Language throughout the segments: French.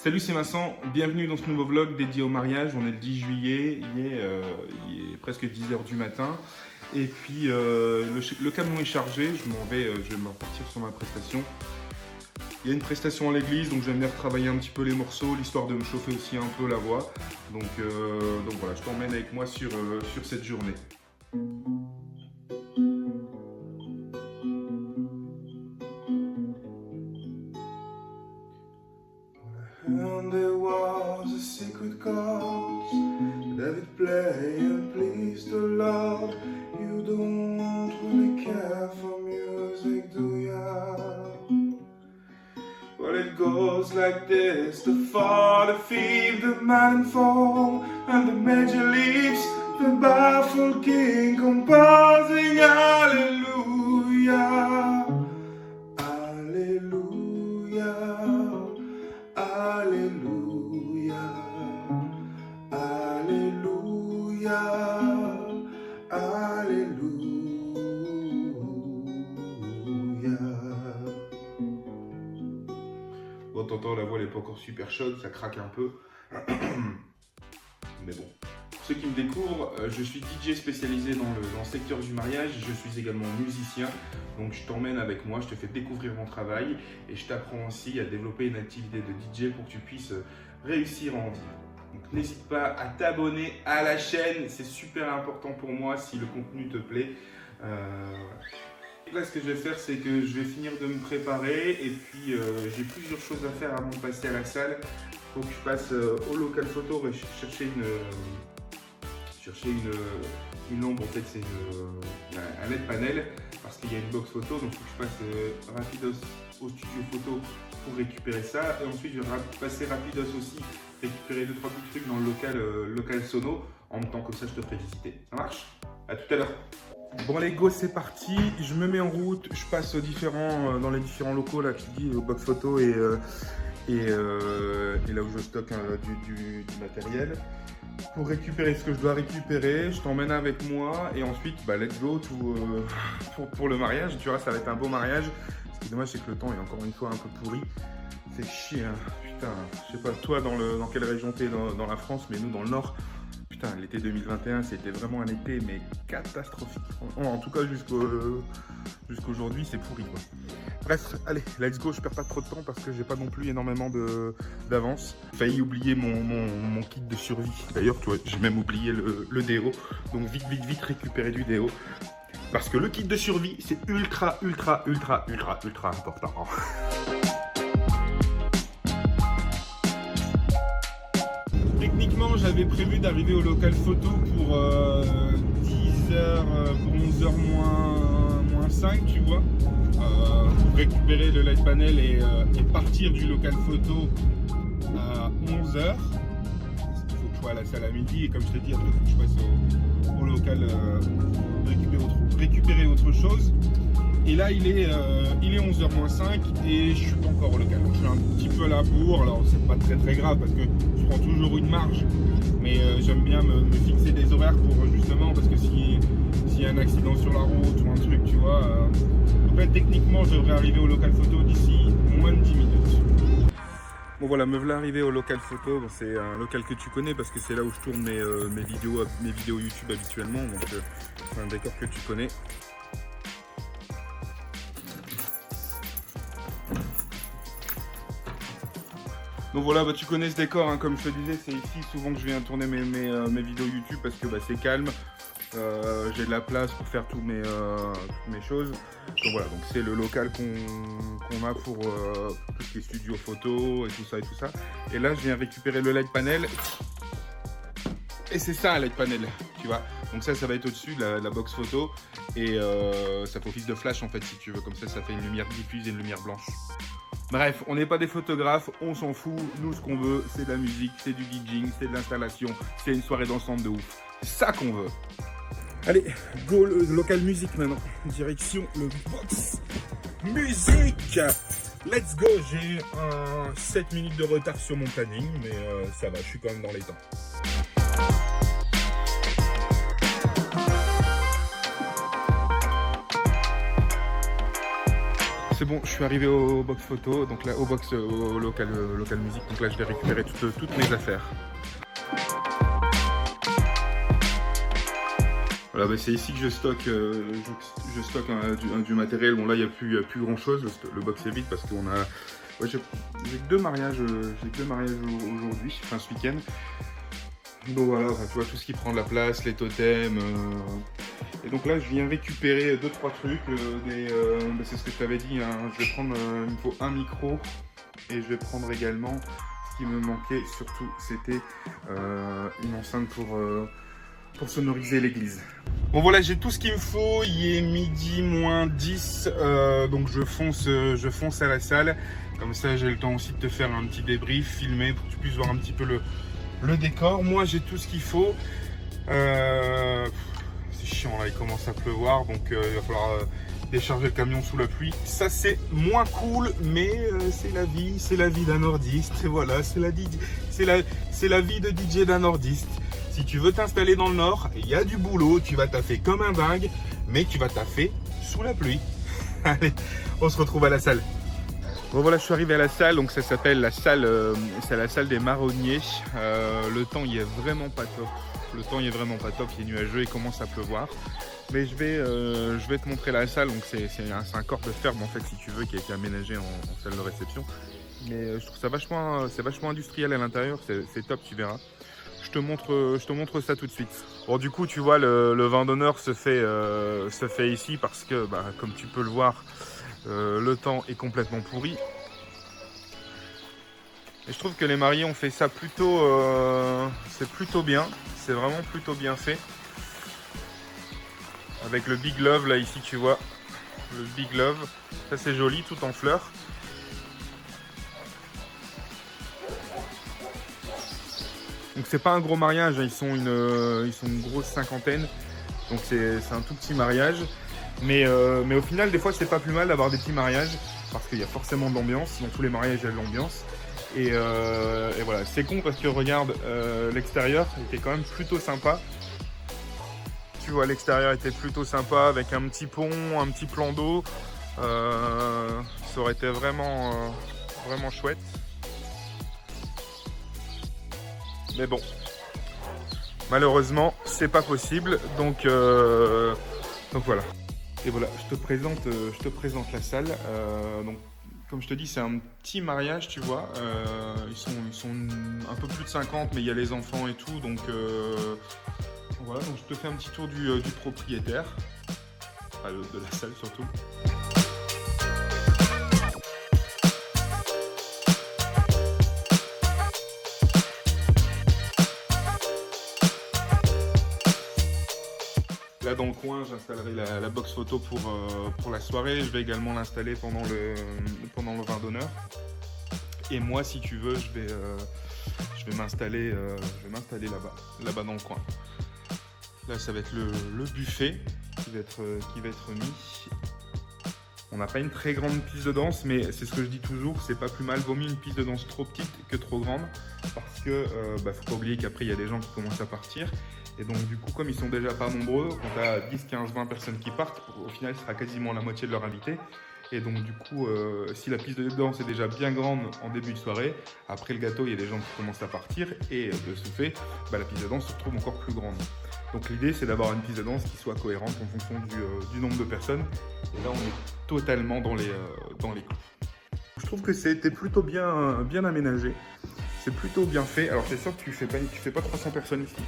Salut, c'est Vincent, bienvenue dans ce nouveau vlog dédié au mariage. On est le 10 juillet, il est presque 10h du matin. Et puis le camion est chargé, je vais me repartir sur ma prestation. Il y a une prestation à l'église, donc j'aime bien retravailler un petit peu les morceaux, l'histoire de me chauffer aussi un peu la voix. Donc voilà, je t'emmène avec moi sur cette journée. And there was a secret chord David play and please the Lord. You don't really care for music, do ya? Well, it goes like this: the fall, the thief, the man fall, and the major leaves, the baffled king composing hallelujah, hallelujah. Alléluia, Alléluia, Alléluia. Bon, t'entends, la voix elle n'est pas encore super chaude, ça craque un peu. Mais bon. Pour ceux qui me découvrent, je suis DJ spécialisé dans le secteur du mariage. Je suis également musicien. Donc je t'emmène avec moi, je te fais découvrir mon travail et je t'apprends aussi à développer une activité de DJ pour que tu puisses réussir à en vivre. Donc n'hésite pas à t'abonner à la chaîne, c'est super important pour moi si le contenu te plaît. Là, ce que je vais faire, c'est que je vais finir de me préparer et puis j'ai plusieurs choses à faire avant de passer à la salle. Il faut que je passe au local photo et chercher une lampe. En fait, c'est un LED panel parce qu'il y a une box photo, donc il faut que je passe rapidos au studio photo pour récupérer ça. Et ensuite, je vais passer rapidos aussi, récupérer 2-3 petits trucs dans le local sono. En même temps, comme ça, je te ferai visiter. Ça marche? À tout à l'heure. Bon allez go, c'est parti, je me mets en route, je passe dans les différents locaux là, qui dit au box photo et là où je stocke du matériel pour récupérer ce que je dois récupérer. Je t'emmène avec moi et ensuite let's go pour le mariage. Tu vois, ça va être un beau mariage. Ce qui est dommage, c'est que le temps est encore une fois un peu pourri. C'est chier, hein. Putain, je sais pas toi dans quelle région t'es dans la France, mais nous dans le nord. Putain, l'été 2021, c'était vraiment un été, mais catastrophique. En tout cas, jusqu'aujourd'hui, c'est pourri, quoi. Bref, allez, let's go. Je perds pas trop de temps parce que j'ai pas non plus énormément d'avance. J'ai failli oublier mon kit de survie. D'ailleurs, tu vois, j'ai même oublié le déo. Donc, vite, récupérer du déo. Parce que le kit de survie, c'est ultra important. Techniquement, j'avais prévu d'arriver au local photo pour 10h, pour 11h moins 5, tu vois, pour récupérer le light panel et partir du local photo à 11h. Il faut que je sois à la salle à midi et comme je t'ai dit, après, il faut que je passe au local récupérer autre chose. Et là, il est 11h moins 5 et je suis pas encore au local. Donc, je suis un petit peu à la bourre. Alors, c'est pas très grave parce que je prends toujours une marge. Mais j'aime bien me fixer des horaires pour justement, parce que s'il y a un accident sur la route ou un truc, tu vois. En fait, techniquement, je devrais arriver au local photo d'ici moins de 10 minutes. Bon voilà, me voilà arrivé au local photo. C'est un local que tu connais parce que c'est là où je tourne mes vidéos YouTube habituellement. Donc, c'est un décor que tu connais. Donc voilà, tu connais ce décor, hein, comme je te disais, c'est ici souvent que je viens tourner mes vidéos YouTube parce que c'est calme, j'ai de la place pour faire toutes mes choses. Donc voilà, donc c'est le local qu'on a pour tout ce qui est studio photo et tout ça. Et là, je viens récupérer le LED panel. Et c'est ça un LED panel, tu vois. Donc ça va être au-dessus de la box photo et ça fait office de flash en fait si tu veux. Comme ça fait une lumière diffuse et une lumière blanche. Bref, on n'est pas des photographes, on s'en fout. Nous, ce qu'on veut, c'est de la musique, c'est du DJing, c'est de l'installation, c'est une soirée dansante de ouf. C'est ça qu'on veut. Allez, go le local musique maintenant. Direction le box musique. Let's go. J'ai 7 minutes de retard sur mon planning, mais ça va, je suis quand même dans les temps. c'est bon, je suis arrivé au box photo, donc là au box au local musique, donc là je vais récupérer toutes mes affaires. Voilà, bah, c'est ici que je stocke, du matériel. Bon là il n'y a plus grand chose, le box est vide parce qu'on a... Ouais, j'ai que deux mariages aujourd'hui, enfin ce week-end. Donc voilà, enfin, tu vois tout ce qui prend de la place, les totems. Et donc là je viens récupérer 2-3 trucs. Bah, c'est ce que je t'avais dit, hein. Je vais prendre, il me faut un micro et je vais prendre également, ce qui me manquait surtout, c'était une enceinte pour sonoriser l'église. Bon voilà, j'ai tout ce qu'il me faut, il est midi moins 10, donc je fonce à la salle. Comme ça j'ai le temps aussi de te faire un petit débrief, filmer pour que tu puisses voir un petit peu le décor. Moi j'ai tout ce qu'il faut. C'est chiant là, il commence à pleuvoir, donc il va falloir décharger le camion sous la pluie. Ça c'est moins cool, mais c'est la vie d'un nordiste. Et voilà, c'est la vie de DJ d'un nordiste. Si tu veux t'installer dans le nord, il y a du boulot, tu vas taffer comme un dingue, mais tu vas taffer sous la pluie. Allez, on se retrouve à la salle. Bon voilà, je suis arrivé à la salle, donc ça s'appelle la salle, c'est la salle des marronniers. Le temps il est vraiment pas top. Il est nuageux, il commence à pleuvoir. Mais je vais te montrer la salle, donc c'est un corps de ferme en fait si tu veux, qui a été aménagé en salle de réception. Mais je trouve ça vachement industriel à l'intérieur, c'est top, tu verras. Je te montre ça tout de suite. Bon du coup tu vois le vin d'honneur se fait ici parce que bah, comme tu peux le voir, le temps est complètement pourri. Et je trouve que les mariés ont fait ça plutôt, c'est plutôt bien. C'est vraiment plutôt bien fait. Avec le Big Love là ici tu vois. Le Big Love. Ça c'est joli, tout en fleurs. Donc c'est pas un gros mariage, ils sont une grosse cinquantaine. Donc c'est un tout petit mariage. Mais au final des fois c'est pas plus mal d'avoir des petits mariages. Parce qu'il y a forcément de l'ambiance. Dans tous les mariages il y a de l'ambiance. Et voilà, c'est con parce que regarde, l'extérieur était quand même plutôt sympa. Tu vois, l'extérieur était plutôt sympa avec un petit pont, un petit plan d'eau. Ça aurait été vraiment chouette. Mais bon, malheureusement, c'est pas possible. Donc voilà. Et voilà, je te présente la salle. Donc, comme je te dis, c'est un petit mariage, tu vois. Ils sont un peu plus de 50, mais il y a les enfants et tout. Donc voilà, donc je te fais un petit tour du propriétaire. Enfin, de la salle surtout. Là dans le coin, j'installerai la box photo pour la soirée. Je vais également l'installer pendant le vin d'honneur. Et moi, si tu veux, je vais m'installer là-bas dans le coin. Là, ça va être le buffet qui va être mis. On n'a pas une très grande piste de danse, mais c'est ce que je dis toujours, c'est pas plus mal. Vaut mieux une piste de danse trop petite que trop grande, parce que faut pas oublier qu'après il y a des gens qui commencent à partir. Et donc du coup, comme ils sont déjà pas nombreux, quand tu as 10, 15, 20 personnes qui partent, au final ce sera quasiment la moitié de leur invité. Et donc du coup, si la piste de danse est déjà bien grande en début de soirée, après le gâteau, il y a des gens qui commencent à partir, et de ce fait, la piste de danse se retrouve encore plus grande. Donc l'idée, c'est d'avoir une piste de danse qui soit cohérente en fonction du nombre de personnes. Et là, on est totalement dans les clous. Je trouve que c'était plutôt bien aménagé. C'est plutôt bien fait. Alors c'est sûr que tu fais pas 300 personnes ici.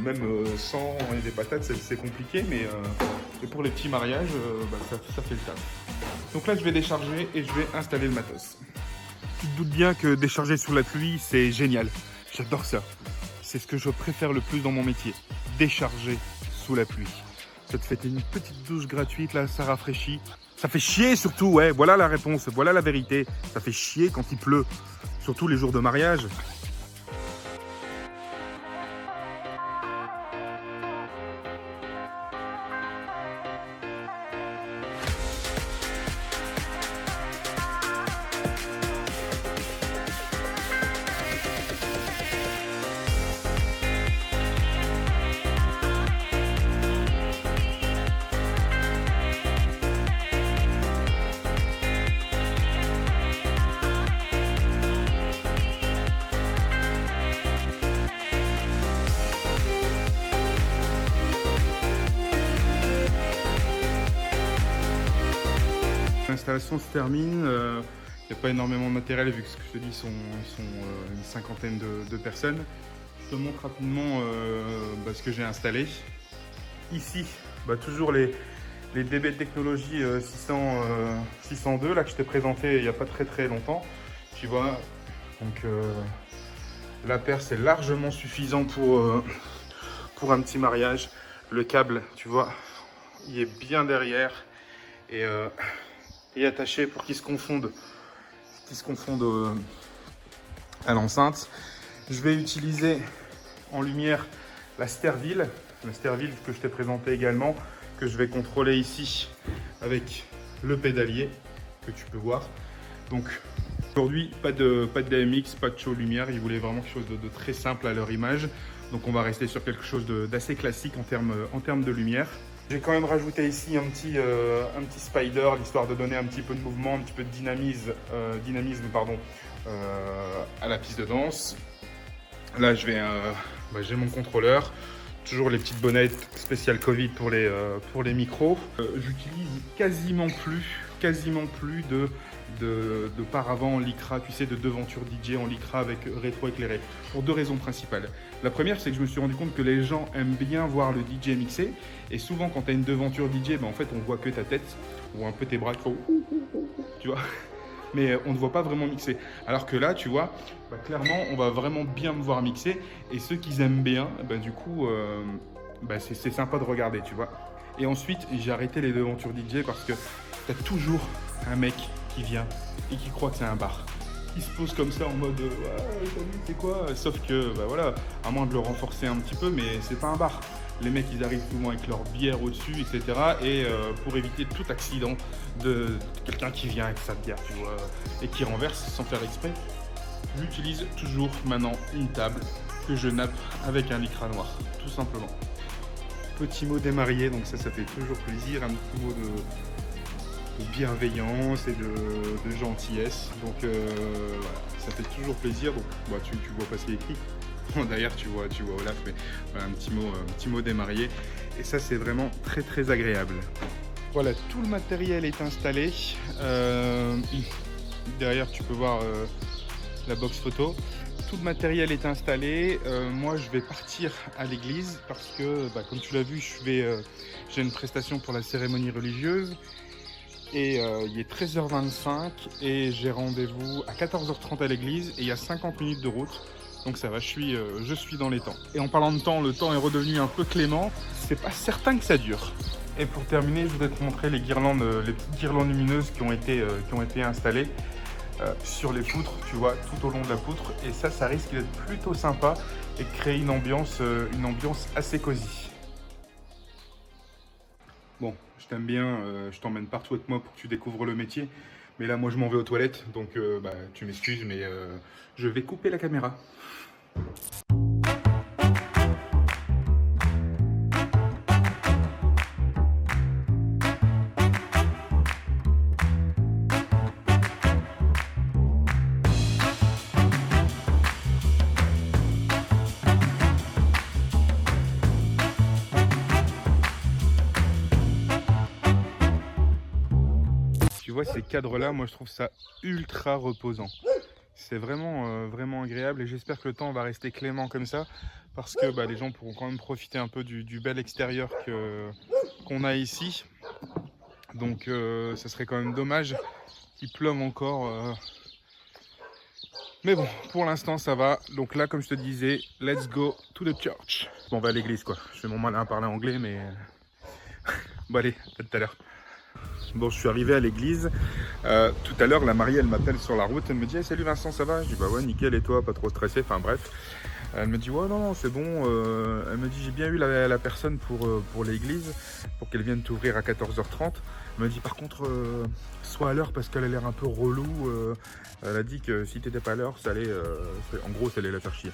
Même 100 et des patates, c'est compliqué, mais pour les petits mariages, ça fait le taf. Donc là, je vais décharger et je vais installer le matos. Tu te doutes bien que décharger sous la pluie, c'est génial. J'adore ça. C'est ce que je préfère le plus dans mon métier. Décharger sous la pluie. Ça te fait une petite douche gratuite, là, ça rafraîchit. Ça fait chier surtout, ouais, voilà la réponse, voilà la vérité. Ça fait chier quand il pleut, surtout les jours de mariage. l'installation se termine. Il n'y a pas énormément de matériel vu que ce que je te dis, ils sont une cinquantaine de personnes. Je te montre rapidement ce que j'ai installé. Ici, toujours les DB de technologie 602 là, que je t'ai présenté il n'y a pas très longtemps. Tu vois, donc la paire c'est largement suffisant pour un petit mariage. Le câble, tu vois, il est bien derrière et attaché pour qu'il se confonde. À l'enceinte. Je vais utiliser en lumière la Sterville que je t'ai présenté également, que je vais contrôler ici avec le pédalier que tu peux voir. Donc aujourd'hui pas de DMX, pas de show lumière, ils voulaient vraiment quelque chose de très simple à leur image. Donc on va rester sur quelque chose d'assez classique en termes de lumière. J'ai quand même rajouté ici un petit spider, l'histoire de donner un petit peu de mouvement, un petit peu de dynamisme à la piste de danse. Là, j'ai mon contrôleur, toujours les petites bonnettes spéciales Covid pour les micros. J'utilise quasiment plus de paravent en lycra, tu sais, de devanture DJ en lycra avec rétro-éclairé, pour 2 raisons principales. La première, c'est que je me suis rendu compte que les gens aiment bien voir le DJ mixer, et souvent quand tu as une devanture DJ, en fait on voit que ta tête, ou un peu tes bras qui font tu vois, mais on ne voit pas vraiment mixer. Alors que là, tu vois, clairement on va vraiment bien me voir mixer, et ceux qui aiment bien, du coup, c'est sympa de regarder, tu vois. Et ensuite, j'ai arrêté les devantures DJ parce que tu as toujours un mec qui vient et qui croit que c'est un bar. Il se pose comme ça en mode ouais, salut, c'est quoi? Sauf que, voilà, à moins de le renforcer un petit peu, mais c'est pas un bar. Les mecs, ils arrivent souvent avec leur bière au-dessus, etc. Et pour éviter tout accident de quelqu'un qui vient avec sa bière, tu vois, et qui renverse sans faire exprès, j'utilise toujours maintenant une table que je nappe avec un lycra noir, tout simplement. Petit mot des mariés, donc ça fait toujours plaisir, un petit mot de bienveillance et de gentillesse, donc voilà, ça fait toujours plaisir. Donc tu vois pas ce qui est écrit, d'ailleurs tu vois Olaf, mais voilà, un petit mot des mariés, et ça c'est vraiment très agréable. Voilà, tout le matériel est installé, derrière tu peux voir la box photo. Tout le matériel est installé. Moi, je vais partir à l'église parce que, comme tu l'as vu, j'ai une prestation pour la cérémonie religieuse. Et il est 13h25 et j'ai rendez-vous à 14h30 à l'église et il y a 50 minutes de route. Donc ça va, je suis dans les temps. Et en parlant de temps, le temps est redevenu un peu clément. C'est pas certain que ça dure. Et pour terminer, je voudrais te montrer les petites guirlandes lumineuses qui ont été installées sur les poutres, tu vois, tout au long de la poutre, et ça risque d'être plutôt sympa et de créer une ambiance assez cosy. Bon, je t'aime bien, je t'emmène partout avec moi pour que tu découvres le métier, mais là moi je m'en vais aux toilettes, donc tu m'excuses, mais je vais couper la caméra. Tu vois, ces cadres-là, moi je trouve ça ultra reposant. C'est vraiment agréable, et j'espère que le temps va rester clément comme ça, parce que les gens pourront quand même profiter un peu du bel extérieur qu'on a ici. Donc ça serait quand même dommage qu'il pleuve encore. Mais bon, pour l'instant ça va. Donc là, comme je te disais, let's go to the church. Bon, on va à l'église quoi. Je fais mon malin à parler anglais, mais bon allez, à tout à l'heure. Bon, je suis arrivé à l'église. Tout à l'heure, la mariée, elle m'appelle sur la route. Elle me dit hey, salut Vincent, ça va? Je dis bah ouais, nickel, et toi? Pas trop stressé? Enfin bref. Elle me dit ouais, non, c'est bon. Elle me dit j'ai bien eu la personne pour l'église, pour qu'elle vienne t'ouvrir à 14h30. Elle me dit par contre, sois à l'heure parce qu'elle a l'air un peu relou. Elle a dit que si t'étais pas à l'heure, ça allait la faire chier.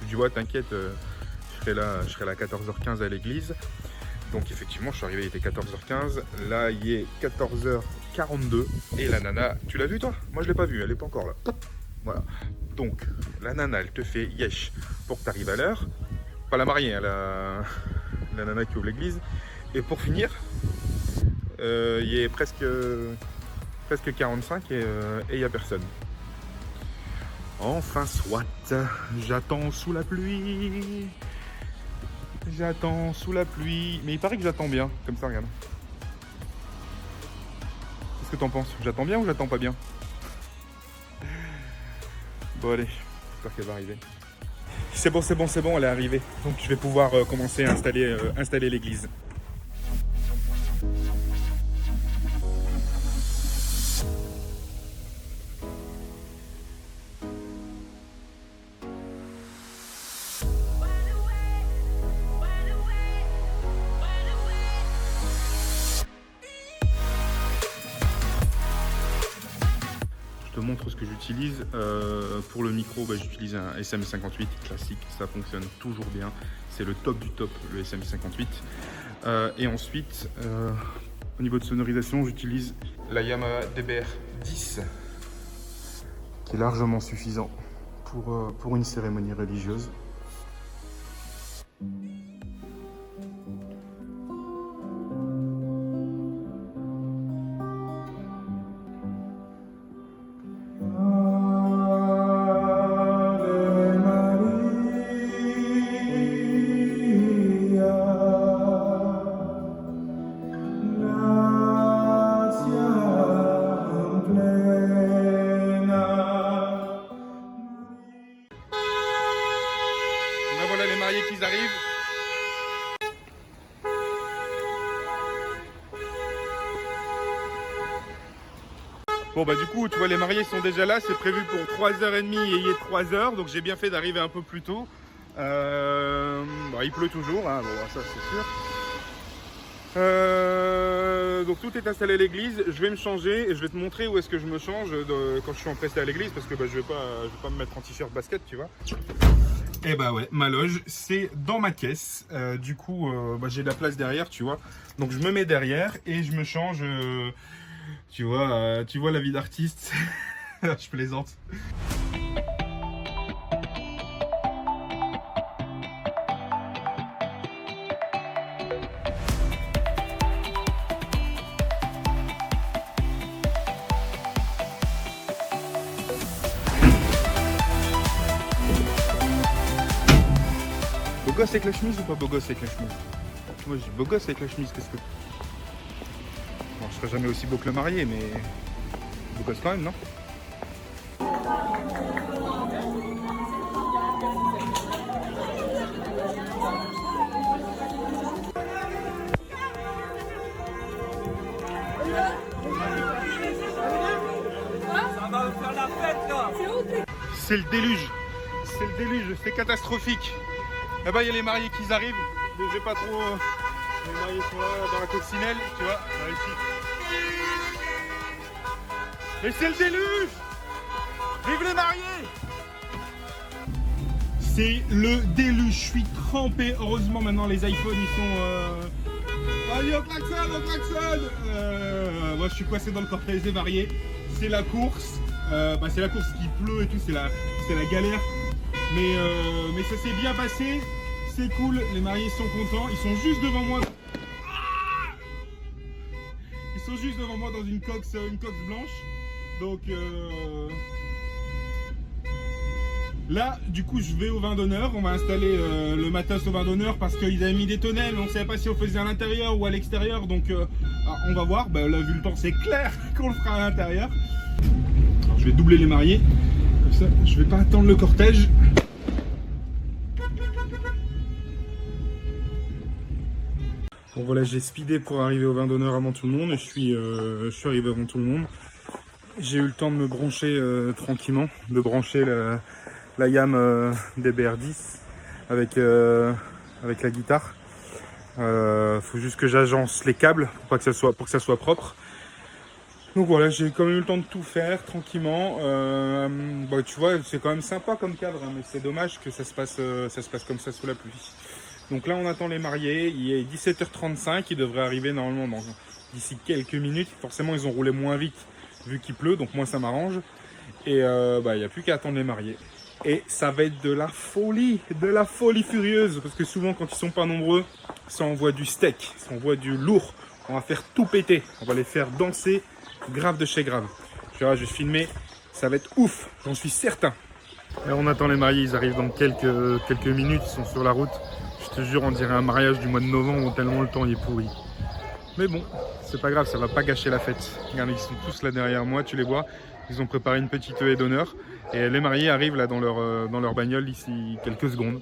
Je dis ouais, t'inquiète, je serai là à 14h15 à l'église. Donc effectivement, je suis arrivé, il était 14h15. Là, il est 14h42. Et la nana, tu l'as vue toi? Moi, je l'ai pas vue, elle est pas encore là. Voilà. Donc, la nana, elle te fait yesh pour que tu arrives à l'heure. Pas la mariée, hein, la nana qui ouvre l'église. Et pour finir, il est presque presque 45 et il n'y a personne. Enfin soit, j'attends sous la pluie. J'attends sous la pluie. Mais il paraît que j'attends bien, comme ça, regarde. Qu'est-ce que t'en penses? J'attends bien ou j'attends pas bien? Bon allez, j'espère qu'elle va arriver. C'est bon, c'est bon, c'est bon, elle est arrivée. Donc je vais pouvoir commencer à installer l'église. Je te montre ce que j'utilise. Pour le micro, j'utilise un SM58 classique, ça fonctionne toujours bien. C'est le top du top, le SM58. Et ensuite, au niveau de sonorisation, j'utilise la Yamaha DBR10, qui est largement suffisant pour une cérémonie religieuse. Voilà les mariés qui arrivent. Bon du coup tu vois les mariés sont déjà là, c'est prévu pour 3h30 et il est 3h, donc j'ai bien fait d'arriver un peu plus tôt. Il pleut toujours, hein. Bon ça c'est sûr. Donc tout est installé à l'église, je vais me changer et je vais te montrer où est-ce que je me change quand je suis empressé à l'église, parce que je vais pas me mettre en t-shirt basket, tu vois. Et ouais, ma loge, c'est dans ma caisse. Du coup, j'ai de la place derrière, tu vois. Donc je me mets derrière et je me change. Tu vois la vie d'artiste. Je plaisante. Beau gosse avec la chemise ou pas beau gosse avec la chemise? Moi je dis beau gosse avec la chemise, qu'est-ce que... Bon, je serai jamais aussi beau que le marié, mais... Beau gosse quand même, non? Ça va faire la fête là! C'est le déluge! C'est le déluge, c'est catastrophique! Là-bas, il y a les mariés qui arrivent. Mais j'ai pas trop... Les mariés sont là, dans la coccinelle, tu vois, là, ici. Et c'est le déluge! Vive les mariés! C'est le déluge, je suis trempé. Heureusement, maintenant, les iPhones, ils sont... Allez, au klaxon! Moi, je suis coincé dans le cortège des mariés. C'est la course. C'est la course qui pleut et tout, c'est la galère. Mais ça s'est bien passé, c'est cool, les mariés sont contents, ils sont juste devant moi. Ils sont juste devant moi dans une cox blanche. Donc là, du coup, je vais au vin d'honneur. On va installer le matos au vin d'honneur parce qu'ils avaient mis des tonnelles, mais on ne savait pas si on faisait à l'intérieur ou à l'extérieur. Donc on va voir. Là, vu le temps, c'est clair qu'on le fera à l'intérieur. Je vais doubler les mariés. Comme ça, je vais pas attendre le cortège. Bon voilà, j'ai speedé pour arriver au vin d'honneur avant tout le monde et je suis arrivé avant tout le monde. J'ai eu le temps de me brancher tranquillement, de brancher la Yamaha DBR10 avec la guitare. Faut juste que j'agence les câbles pour que ça soit propre. Donc voilà, j'ai quand même eu le temps de tout faire tranquillement. Tu vois, c'est quand même sympa comme cadre, hein, mais c'est dommage que ça se passe comme ça sous la pluie. Donc là, on attend les mariés. Il est 17h35, ils devraient arriver normalement d'ici quelques minutes. Forcément, ils ont roulé moins vite vu qu'il pleut, donc moi ça m'arrange. Et il n'y a plus qu'à attendre les mariés. Et ça va être de la folie furieuse, parce que souvent quand ils sont pas nombreux, ça envoie du steak, ça envoie du lourd. On va faire tout péter, on va les faire danser grave de chez grave. Je vais filmer, ça va être ouf, j'en suis certain. Là, on attend les mariés, ils arrivent dans quelques minutes, ils sont sur la route. Je te jure, on dirait un mariage du mois de novembre, tellement le temps il est pourri. Mais bon, c'est pas grave, ça va pas gâcher la fête. Regarde, ils sont tous là derrière moi, tu les vois. Ils ont préparé une petite haie d'honneur. Et les mariés arrivent là dans leur bagnole d'ici quelques secondes.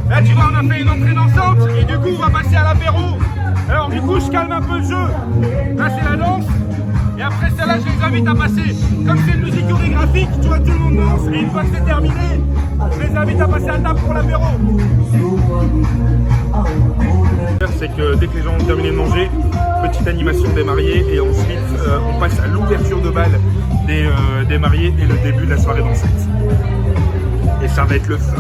Là tu vois on a fait une entrée dansante et du coup on va passer à l'apéro. Alors du coup je calme un peu le jeu. Là c'est la danse. Et après celle-là je les invite à passer. Comme c'est une musique chorégraphique, tu vois tout le monde danse. Et une fois que c'est terminé, je les invite à passer à table pour l'apéro. C'est que dès que les gens ont terminé de manger, petite animation des mariés et ensuite on passe à l'ouverture de bal des mariés et le début de la soirée dansante. Et ça va être le feu.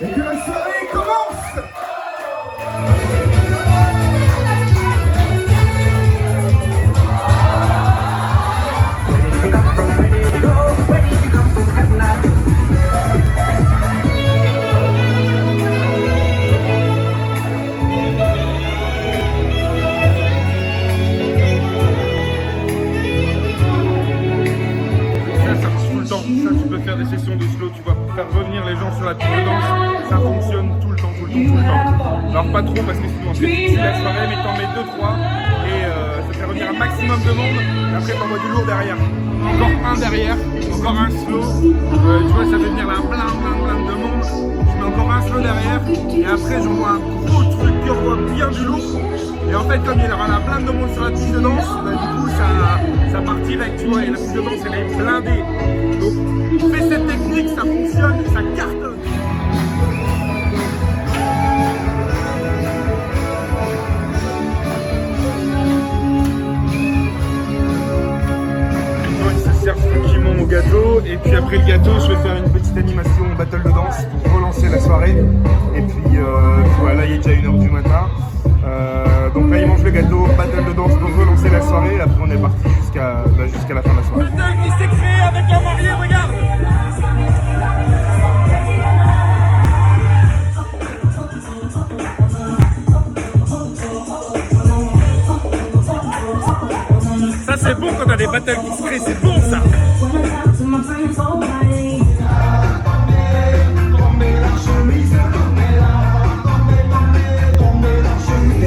Et que la soirée commence! Ça marche tout le temps. Ça, tu peux faire des sessions de slow, tu vois, pour faire revenir les gens sur la piste de danse. Ça fonctionne tout le temps. Alors pas trop parce que sinon c'est difficile la soirée, mais t'en mets 2-3 et ça fait revenir un maximum de monde. Et après t'envoies du lourd derrière. Encore un derrière, encore un slow. Tu vois, ça fait venir là plein de monde. Je mets encore un slow derrière et après j'envoie un gros truc qui envoie bien du lourd. Et Et en fait, comme il y aura plein de monde sur la piste de danse, bah, du coup, ça partit avec, tu vois, et la piste de danse, elle est blindée. Donc, fais cette technique, ça fonctionne, ça cartonne. Tranquillement au gâteau, et puis après le gâteau je vais faire une petite animation battle de danse pour relancer la soirée. Et puis voilà, il est déjà 1h du matin, donc là il mange le gâteau, battle de danse pour relancer la soirée. Après on est parti jusqu'à la fin de la soirée. Battle qui s'est créé avec un marié, regarde. Ça c'est bon quand t'as des battles qui se créent, c'est bon ça.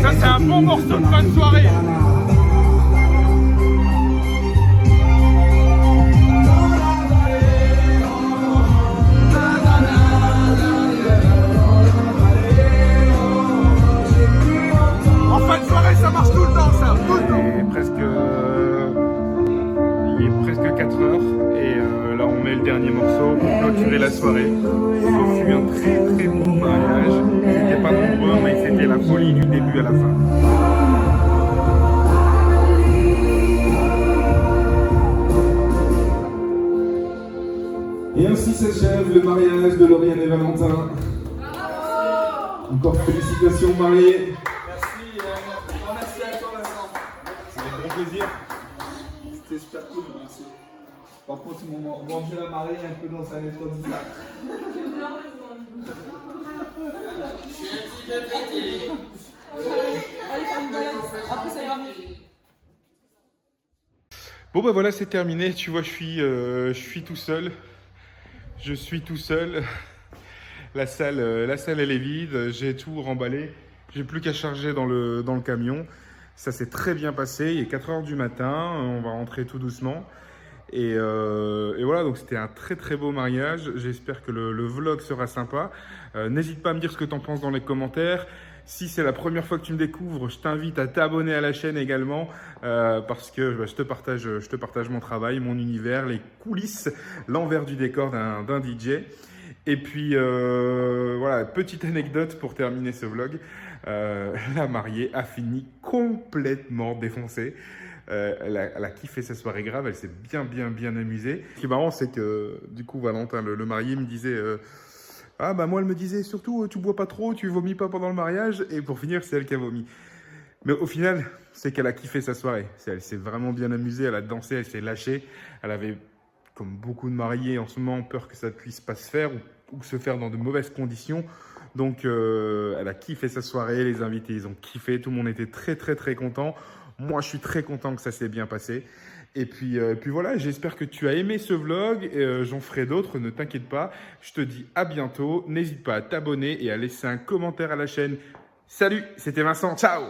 Ça c'est un bon morceau de fin de soirée. En fin de soirée ça marche tout le temps ça, tout le temps. Il est presque 4h et là on met le dernier morceau pour clôturer la soirée. Ce fut un très très beau mariage. C'était pas nombreux mais c'était la folie du début à la fin. Et ainsi s'achève le mariage de Lauriane et Valentin. Encore félicitations mariés. Merci à toi Vincent. C'est un grand plaisir. C'était super cool, merci. Par contre, ils m'ont mangé la marée un peu dans sa méthode bizarre. Bon bah voilà, c'est terminé. Tu vois, je suis tout seul. Je suis tout seul. La salle elle est vide. J'ai tout remballé. J'ai plus qu'à charger dans le camion. Ça s'est très bien passé. Il est 4h du matin. On va rentrer tout doucement. Et voilà, donc c'était un très très beau mariage. J'espère que le vlog sera sympa. N'hésite pas à me dire ce que tu en penses dans les commentaires. Si c'est la première fois que tu me découvres, je t'invite à t'abonner à la chaîne également parce que je te partage mon travail, mon univers, les coulisses, l'envers du décor d'un DJ. Et puis voilà, petite anecdote pour terminer ce vlog. La mariée a fini complètement défoncée. Elle a kiffé sa soirée grave, elle s'est bien amusée. Ce qui est marrant, c'est que du coup, Valentin, le marié, me disait ah bah moi, elle me disait surtout, tu bois pas trop, tu vomis pas pendant le mariage. Et pour finir, c'est elle qui a vomi. Mais au final, c'est qu'elle a kiffé sa soirée. Elle s'est vraiment bien amusée, elle a dansé, elle s'est lâchée. Elle avait, comme beaucoup de mariés en ce moment, peur que ça ne puisse pas se faire ou se faire dans de mauvaises conditions. Donc, elle a kiffé sa soirée, les invités, ils ont kiffé. Tout le monde était très content. Moi, je suis très content que ça s'est bien passé. Et puis voilà, j'espère que tu as aimé ce vlog. J'en ferai d'autres, ne t'inquiète pas. Je te dis à bientôt. N'hésite pas à t'abonner et à laisser un commentaire à la chaîne. Salut, c'était Vincent. Ciao!